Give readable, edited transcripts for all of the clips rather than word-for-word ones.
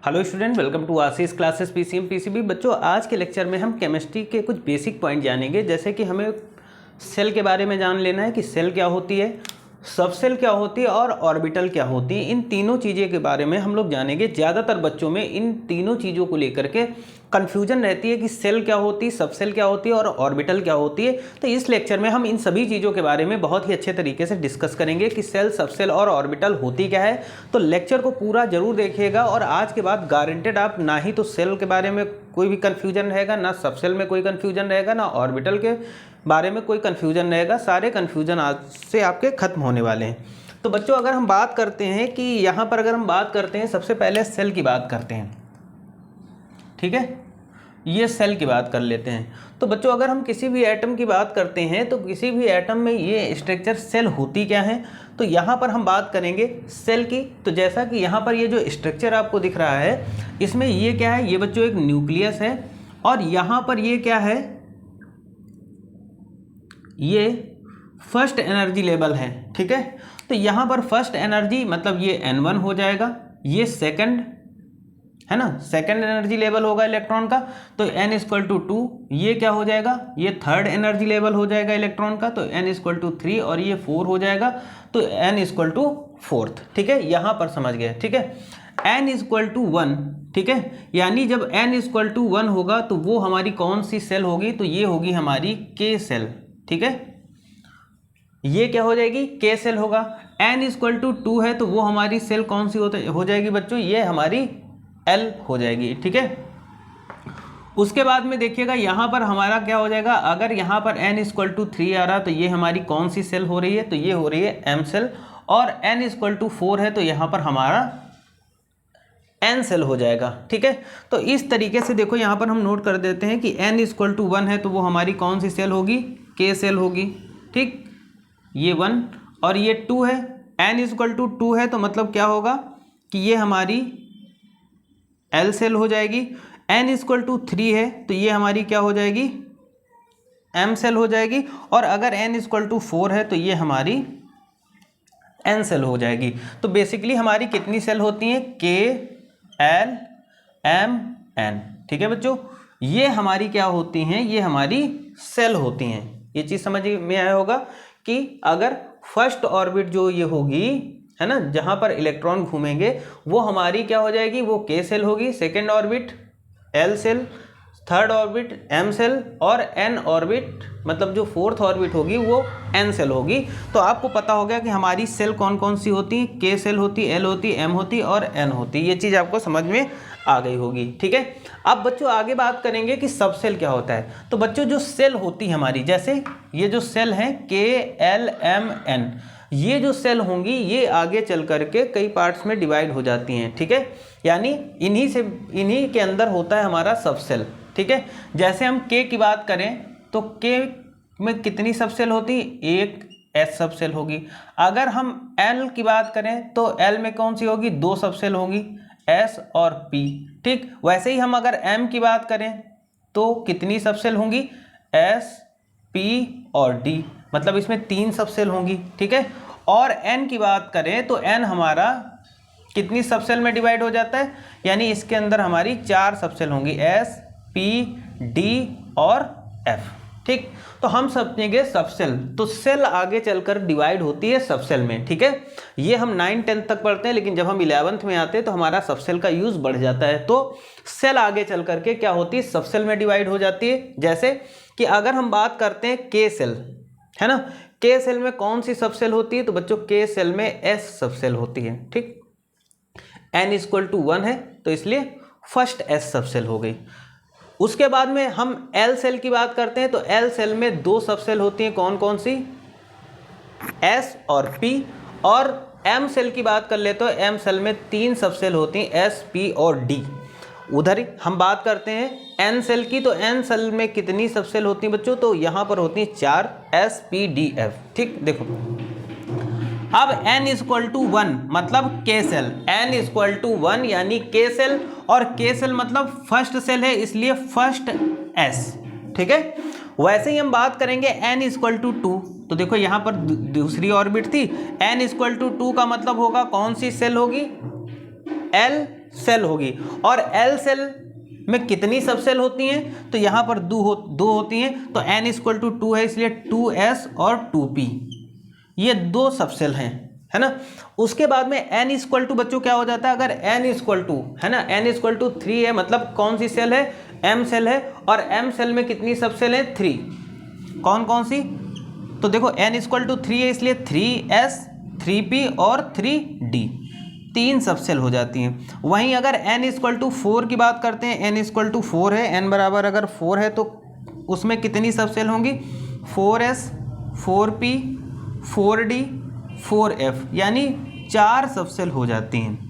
Hello student, welcome to Ashish classes PCM PCB. बच्चों, आज के लेक्चर में हम केमिस्ट्री के कुछ बेसिक पॉइंट जानेंगे। जैसे कि हमें सेल के बारे में जान लेना है कि सेल क्या होती है, सब सेल क्या होती है और ऑर्बिटल क्या होती है। इन तीनों चीज़ों के बारे में हम लोग जानेंगे। ज़्यादातर बच्चों में इन तीनों चीज़ों को लेकर के कन्फ्यूजन रहती है कि सेल क्या होती है, सब सेल क्या होती है और ऑर्बिटल क्या होती है। तो इस लेक्चर में हम इन सभी चीज़ों के बारे में बहुत ही अच्छे तरीके से डिस्कस करेंगे कि सेल, सब सेल और ऑर्बिटल होती क्या है। तो लेक्चर को पूरा जरूर देखिएगा और आज के बाद गारंटेड आप ना ही तो सेल के बारे में कोई भी कन्फ्यूजन रहेगा, ना सब सेल में कोई कन्फ्यूजन रहेगा, ना ऑर्बिटल के बारे में कोई कन्फ्यूजन रहेगा। सारे कन्फ्यूजन आज से आपके खत्म होने वाले हैं। तो बच्चों, अगर हम बात करते हैं कि यहाँ पर अगर हम बात करते हैं, सबसे पहले सेल की बात करते हैं, ठीक है। ये सेल की बात कर लेते हैं। तो बच्चों, अगर हम किसी भी एटम की बात करते हैं तो किसी भी एटम में ये स्ट्रक्चर सेल होती क्या है, तो यहाँ पर हम बात करेंगे सेल की। तो जैसा कि यहाँ पर ये जो स्ट्रक्चर आपको दिख रहा है, इसमें ये क्या है, ये बच्चों एक न्यूक्लियस है और यहाँ पर ये क्या है, ये फर्स्ट एनर्जी लेवल है, ठीक है। तो यहाँ पर फर्स्ट एनर्जी मतलब ये N1 हो जाएगा, ये सेकंड है ना, सेकंड एनर्जी लेवल होगा इलेक्ट्रॉन का, तो N=2। ये क्या हो जाएगा, ये थर्ड एनर्जी लेवल हो जाएगा इलेक्ट्रॉन का, तो N=3 और ये 4 हो जाएगा, तो N=4, ठीक है। यहाँ पर समझ गए, ठीक है। N=1, ठीक है, यानी जब N=1 होगा तो वो हमारी कौन सी सेल होगी, तो ये होगी हमारी K सेल, ठीक है। ये क्या हो जाएगी, K सेल होगा। N=2 है तो वो हमारी सेल कौन सी हो जाएगी बच्चों, ये हमारी L हो जाएगी, ठीक है। उसके बाद में देखिएगा यहाँ पर हमारा क्या हो जाएगा, अगर यहाँ पर N=3 आ रहा तो ये हमारी कौन सी सेल हो रही है, तो ये हो रही है M सेल। और N=4 है तो यहाँ पर हमारा N सेल हो जाएगा, ठीक है। तो इस तरीके से देखो, यहाँ पर हम नोट कर देते हैं कि N=1 है तो वो हमारी कौन सी सेल होगी, K सेल होगी, ठीक। ये 1 और ये 2 है। N=2 है तो मतलब क्या होगा कि ये हमारी L सेल हो जाएगी। N=3 है तो ये हमारी क्या हो जाएगी, M सेल हो जाएगी। और अगर N=4 है तो ये हमारी N सेल हो जाएगी। तो बेसिकली हमारी कितनी सेल होती हैं, K, L, M, N, ठीक है बच्चों। ये हमारी क्या होती हैं, ये हमारी सेल होती हैं। ये चीज़ समझ में आया होगा कि अगर फर्स्ट ऑर्बिट जो ये होगी, है ना, जहाँ पर इलेक्ट्रॉन घूमेंगे, वो हमारी क्या हो जाएगी, वो K सेल होगी। Second orbit L shell, third orbit M shell और N ऑर्बिट मतलब जो फोर्थ ऑर्बिट होगी वो N सेल होगी। तो आपको पता हो गया कि हमारी सेल कौन कौन सी होती है, K सेल होती, L होती, M होती और N होती। ये चीज़ आपको समझ में आ गई होगी, ठीक है। अब बच्चों आगे बात करेंगे कि सब सेल क्या होता है। तो बच्चों जो सेल होती है हमारी, जैसे ये जो सेल है K, L, M, N, ये जो सेल होंगी ये आगे चल करके कई पार्ट्स में डिवाइड हो जाती हैं, ठीक है। यानी इन्हीं के अंदर होता है हमारा सब सेल, ठीक है। जैसे हम K की बात करें तो K में कितनी सब सेल होती, एक S सब सेल होगी। अगर हम L की बात करें तो L में कौन सी होगी, 2 सब सेल होगी, S और P, ठीक। वैसे ही हम अगर M की बात करें तो कितनी सब सेल होंगी, S, P और D, मतलब इसमें 3 सब सेल होंगी, ठीक है। और N की बात करें तो N हमारा कितनी सब सेल में डिवाइड हो जाता है, यानी इसके अंदर हमारी 4 सब सेल होंगी, S, P, D और F, ठीक। तो हम समझेंगे सब सेल। तो सेल आगे चलकर डिवाइड होती है सब सेल में, ठीक है। ये हम 9-10 तक पढ़ते हैं, लेकिन जब हम 11th में आते हैं तो हमारा सब सेल का यूज बढ़ जाता है। तो सेल आगे चल करके क्या होती है, सब सेल में डिवाइड हो जाती है। जैसे कि अगर हम बात करते हैं K सेल, है ना, K सेल में कौन सी सब सेल होती है, तो बच्चों K सेल में S सब सेल होती है, ठीक। N=1 है तो इसलिए फर्स्ट S सब सेल हो गई। उसके बाद में हम L सेल की बात करते हैं तो L सेल में 2 सब सेल होती हैं, कौन कौन सी, S और P। और M सेल की बात कर ले तो M सेल में 3 सब सेल होती हैं, S, P और D। उधर ही हम बात करते हैं N सेल की, तो N सेल में कितनी सब सेल होती हैं बच्चों, तो यहाँ पर होती हैं 4, S, P, D, F, ठीक। देखो अब N=1 मतलब K सेल, N=1 यानी K सेल, और K सेल मतलब फर्स्ट सेल है इसलिए फर्स्ट S, ठीक है। वैसे ही हम बात करेंगे N=2, तो देखो यहाँ पर दूसरी ऑर्बिट थी, N=2 का मतलब होगा कौन सी सेल होगी, L सेल होगी। और एल सेल में कितनी सब सेल होती हैं, तो यहाँ पर दो होती हैं, तो n इक्वल टू 2 है, इसलिए 2s और 2p ये 2 सब सेल हैं, है ना। उसके बाद में n इक्वल टू बच्चों क्या हो जाता है, अगर n इक्वल टू, है ना, n इक्वल टू 3 है, मतलब कौन सी सेल है, m सेल है, और m सेल में कितनी सब सेल है, 3। कौन कौन सी, तो देखो n इक्वल टू 3 है, इसलिए 3s 3p और 3d 3 सब सेल हो जाती हैं। वहीं अगर n इक्वल टू 4 की बात करते हैं, n इक्वल टू 4 है, n बराबर अगर 4 है तो उसमें कितनी सब सेल होंगी, 4s 4p 4d 4f, यानी 4 सब सेल हो जाती हैं।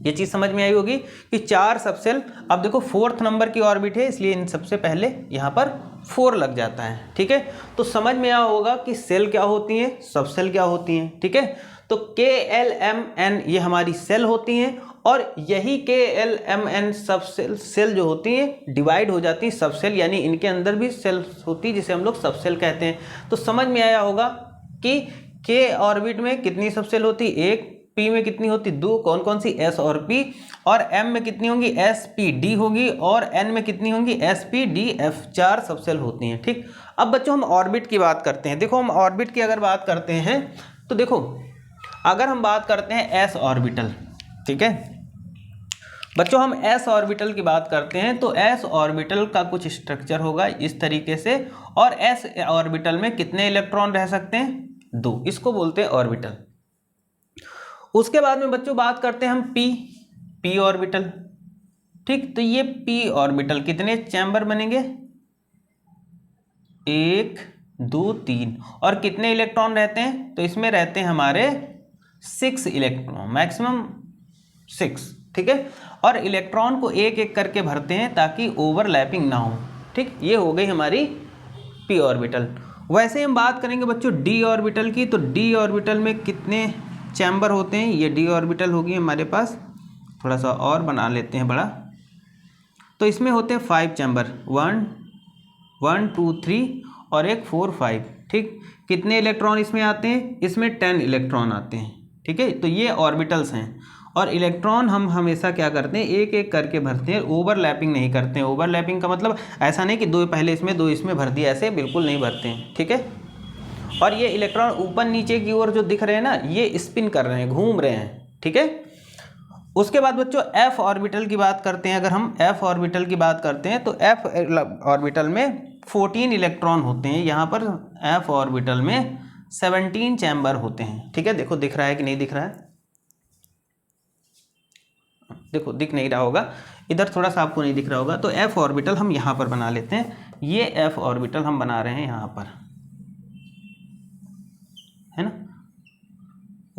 ये चीज़ समझ में आई होगी कि 4 सब सेल। अब देखो 4th नंबर की ऑर्बिट है, इसलिए इन सबसे पहले यहाँ पर 4 लग जाता है, ठीक है। तो समझ में आया होगा कि सेल क्या होती हैं, सब सेल क्या होती हैं, ठीक है। तो KLMN ये हमारी सेल होती हैं, और यही KLMN सब सेल जो होती हैं डिवाइड हो जाती हैं सब सेल, यानी इनके अंदर भी सेल होती है जिसे हम लोग सब सेल कहते हैं। तो समझ में आया होगा कि K ऑर्बिट में कितनी सब सेल होती, 1, P में कितनी होती, 2, कौन कौन सी, S और P, और M में कितनी होंगी, S P D होगी, और N में कितनी होंगी, S P D F 4 सब सेल होती हैं, ठीक। अब बच्चों हम ऑर्बिट की बात करते हैं। देखो हम ऑर्बिट की अगर बात करते हैं तो देखो अगर हम बात करते हैं S ऑर्बिटल, ठीक है बच्चों, हम S ऑर्बिटल की बात करते हैं तो S ऑर्बिटल का कुछ स्ट्रक्चर होगा इस तरीके से, और S ऑर्बिटल में कितने इलेक्ट्रॉन रह सकते हैं, 2, इसको बोलते हैं ऑर्बिटल। उसके बाद में बच्चों बात करते हैं हम P ऑर्बिटल, ठीक। तो ये P ऑर्बिटल कितने चैम्बर बनेंगे, 1 2 3, और कितने इलेक्ट्रॉन रहते हैं, तो इसमें रहते हैं हमारे 6 इलेक्ट्रॉन, मैक्सिमम 6, ठीक है। और इलेक्ट्रॉन को एक एक करके भरते हैं ताकि ओवरलैपिंग ना हो, ठीक। ये हो गई हमारी P ऑर्बिटल। वैसे हम बात करेंगे बच्चों D ऑर्बिटल की, तो D ऑर्बिटल में कितने चैम्बर होते हैं, ये D ऑर्बिटल होगी हमारे पास, थोड़ा सा और बना लेते हैं बड़ा, तो इसमें होते हैं 5 चैम्बर, 1 2 3 और एक 4 5, ठीक। कितने इलेक्ट्रॉन इसमें आते हैं, इसमें 10 इलेक्ट्रॉन आते हैं, ठीक है। तो ये ऑर्बिटल्स हैं, और इलेक्ट्रॉन हम हमेशा क्या करते हैं, एक एक करके भरते हैं, ओवरलैपिंग नहीं करते हैं। ओवरलैपिंग का मतलब ऐसा नहीं कि 2 पहले इसमें 2 इसमें भर दिया, ऐसे बिल्कुल नहीं भरते हैं, ठीक है। और ये इलेक्ट्रॉन ऊपर नीचे की ओर जो दिख रहे हैं ना, ये स्पिन कर रहे हैं, घूम रहे हैं, ठीक है। उसके बाद बच्चों F ऑर्बिटल की बात करते हैं। अगर हम F ऑर्बिटल की बात करते हैं तो F ऑर्बिटल में 14 इलेक्ट्रॉन होते हैं। यहाँ पर F ऑर्बिटल में 17 चैम्बर होते हैं, ठीक है। देखो दिख रहा है कि नहीं दिख रहा है, देखो दिख नहीं रहा होगा, इधर थोड़ा सा आपको नहीं दिख रहा होगा। तो F ऑर्बिटल हम यहाँ पर बना लेते हैं, ये F ऑर्बिटल हम बना रहे हैं यहाँ पर, है ना।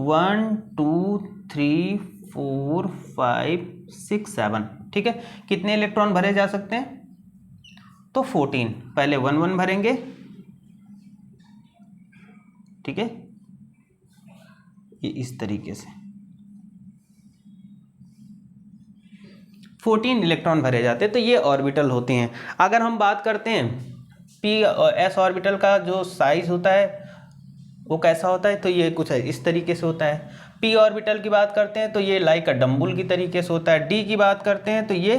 1 2 3 4 5 6 7, ठीक है। कितने इलेक्ट्रॉन भरे जा सकते हैं, तो 14, पहले 1 1 भरेंगे, ठीक है, ये इस तरीके से 14 इलेक्ट्रॉन भरे जाते हैं। तो ये ऑर्बिटल होते हैं। अगर हम बात करते हैं P और S ऑर्बिटल का जो साइज होता है वो कैसा होता है, तो ये कुछ इस तरीके से होता है। P ऑर्बिटल की बात करते हैं तो ये लाइक डम्बुल की तरीके से होता है। D की बात करते हैं तो ये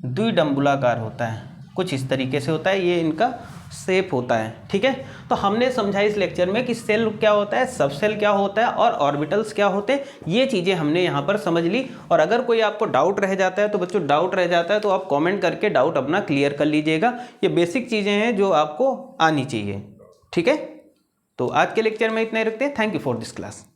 द्विडम्बुलाकार होता है, कुछ इस तरीके से होता है, ये इनका शेप होता है, ठीक है। तो हमने समझा इस लेक्चर में कि सेल क्या होता है, सब सेल क्या होता है, और ऑर्बिटल्स क्या होते हैं। ये चीज़ें हमने यहाँ पर समझ ली। और अगर कोई आपको डाउट रह जाता है तो बच्चों, डाउट रह जाता है तो आप कमेंट करके डाउट अपना क्लियर कर लीजिएगा। ये बेसिक चीज़ें हैं जो आपको आनी चाहिए, ठीक है। तो आज के लेक्चर में इतना ही रखते हैं। Thank you for this class.